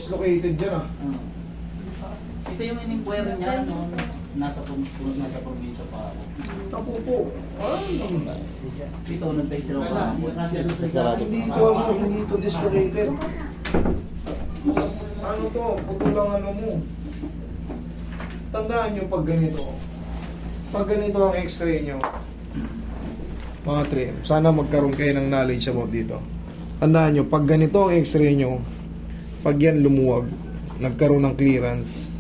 dislocated dyan ah. Ito yung inimpuero niya nung nasa probinsya pa ako. Napupo. Ay, Ito, nag-taste raw pa ako. hindi to dislocated. Ano to? Puto lang ano mo. Tandaan nyo pag ganito. Pag ganito ang x-ray nyo, mga trim, sana magkaroon kayo ng knowledge about dito. Tandaan nyo, pag ganito ang x-ray nyo, pag yan lumuwag, nagkaroon ng clearance,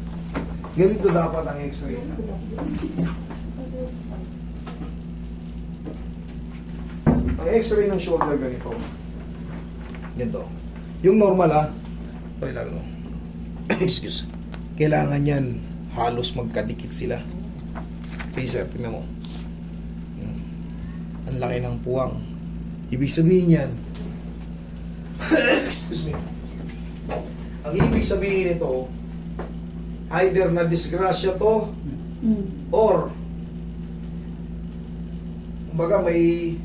ganito dapat ang x-ray. Ang x-ray ng shoulder ganito. Ganito. Yung normal ha. Okay lang no. Excuse. Kailangan yan halos magkadikit sila. Okay sir, tingnan mo. Ang laki ng puwang. Ibig sabihin yan. Excuse me. Ang ibig sabihin nito, either na disgrasya to or kumbaga may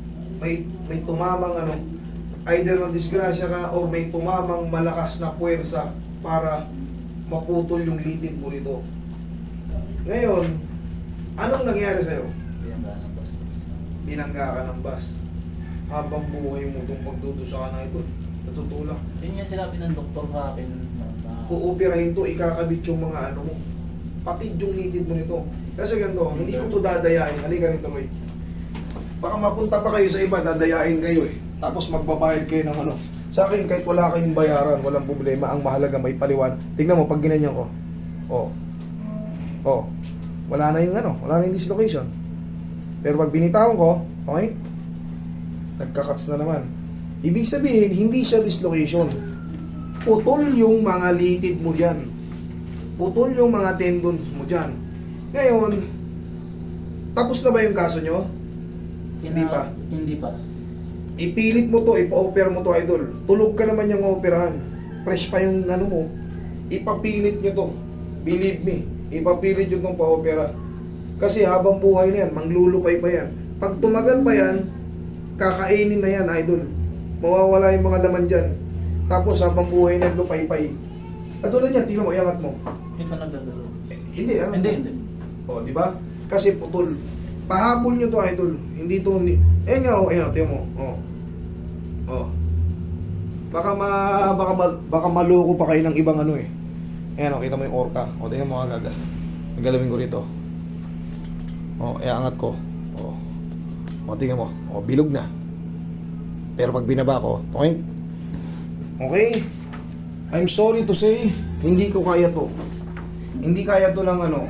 tumamang ano, either na disgrasya ka or may tumamang malakas na puwersa para maputol yung litid mo rito. Ngayon, anong nangyari sa'yo? Binangga ka ng bus. Habang buhay mo itong pagdudusa ka na ito, natutulak. Yun yung sinabi ng doktor sa akin. Uupirahin to, ikakabit yung mga ano mo. Patid yung litid mo nito. Kasi ganito, hindi ko to dadayain. Halika rito, Roy. Baka mapunta pa kayo sa iba, dadayain kayo eh. Tapos magbabayad kayo ng ano. Sa akin, kahit wala kayong bayaran, walang problema. Ang mahalaga, may paliwan. Tingnan mo, pag ginanyan ko. Oh. Oh. Wala na yung ano, wala na yung dislocation. Pero pag binitawan ko, okay? Nagka-cuts na naman. Ibig sabihin, hindi siya dislocation. Putol yung mga litid mo dyan. Putol yung mga tendons mo dyan. Ngayon, tapos na ba yung kaso nyo? Hindi pa. Hindi pa. Ipilit mo to, ipa-opera mo to, idol. Tulog ka naman yung operahan. Fresh pa yung ano mo. Ipapilit nyo to. Believe me. Ipapilit nyo tong pa-opera. Kasi habang buhay na yan, manglulupay pa yan. Pag tumagal pa yan, kakainin na yan, idol. Mawawala yung mga laman dyan. Tapos habang buhay na yan, lupay-pay. Katulad yan, tingnan mo, iangat mo. Hindi pa nagdadalo. Hindi, ah. Hindi. O, di ba? Kasi putol. Pahabol nyo to, idol. Hindi to, nga, oh, ayan, tingnan mo. Oh. Oh. Baka maloko pa kayo ng ibang ano eh. Ayan, kita mo yung orca. O, tingnan mo, agaga. Nagalawin ko rito. O, iangat ko. O, tingnan mo. O, bilog na. Pero pag binaba ko, okay? Okay? I'm sorry to say, hindi ko kaya to. Hindi kaya to ng ano,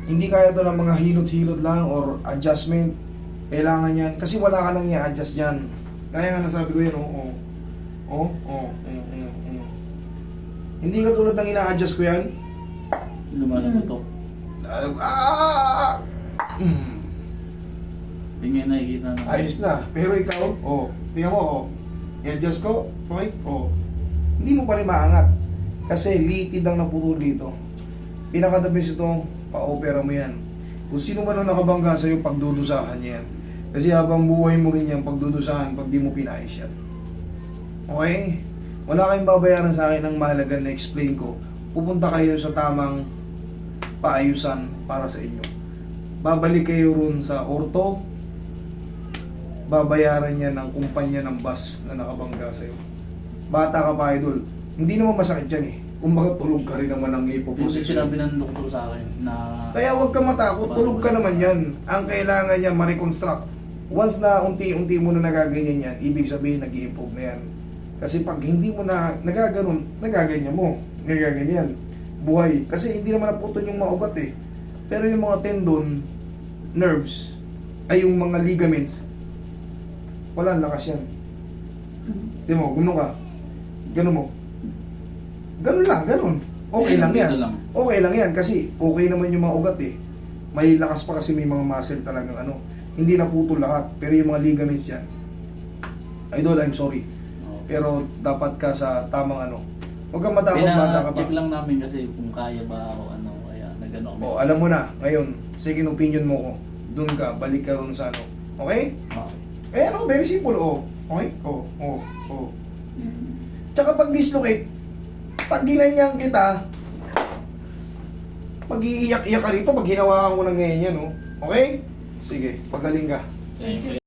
hindi kaya to ng mga hilot-hilot lang or adjustment. Kailangan yan. Kasi wala ka lang i-adjust yan. Kaya nga nasabi ko yan, Hindi ka tulad ng ina-adjust ko yan. Lumalamutok. Hindi nga nakikita na. Ayos na. Pero ikaw, tingnan mo, i-adjust ko, okay? Hindi mo pa rin maangat. Kasi litid ang naputol dito. Pinakadabis ito, pa-opera mo yan. Kung sino man ang nakabangga sa'yo, pagdudusahan yan. Kasi habang buhay mo rin yan, pagdudusahan, pag di mo pinayos yan. Okay? Wala kayong babayaran sa akin ng mahalaga na explain ko. Pupunta kayo sa tamang paayusan para sa inyo. Babalik kayo ron sa orto, babayaran niya ng kumpanya ng bus na nakabangga sa'yo. Bata ka pa, idol. Hindi naman masakit yan eh. Kumbaga tulog ka rin naman ang Yung ipoposisyon. sinabi ng doktor sa akin na... Kaya huwag ka matakot, tulog ka naman yan. Ang kailangan niya ma-reconstruct. Once na unti-unti mo na nagaganyan yan, ibig sabihin nag-i-improve na yan. Kasi pag hindi mo na nagaganon, nagaganyan mo. Nagaganyan. Buhay. Kasi hindi naman naputol yung mga ugat eh. Pero yung mga tendon, nerves, ay yung mga ligaments, wala, lakas yan. Di mo, gano'n ka. Gano'n mo. Gano'n lang, gano'n. Okay lang yan. Okay lang yan kasi okay naman yung mga ugat eh. May lakas pa kasi may mga muscle talagang ano. Hindi naputol lahat. Pero yung mga ligaments yan. Idol, I'm sorry. Pero dapat ka sa tamang ano. Huwag kang matakot, bata ka pa. Check lang namin kasi kung kaya ba o ano. Kaya nagano kami. Alam mo na, ngayon, second opinion mo ko. Doon ka, balik ka ron sa ano. Okay? Okay. Very simple, Okay? Tsaka pag dislocate, Pag ginanyan kita, mag-iiyak-iyak ka rito pag hinawakan ko ng ganyan, no? Okay? Sige, pagaling ka. Thank you.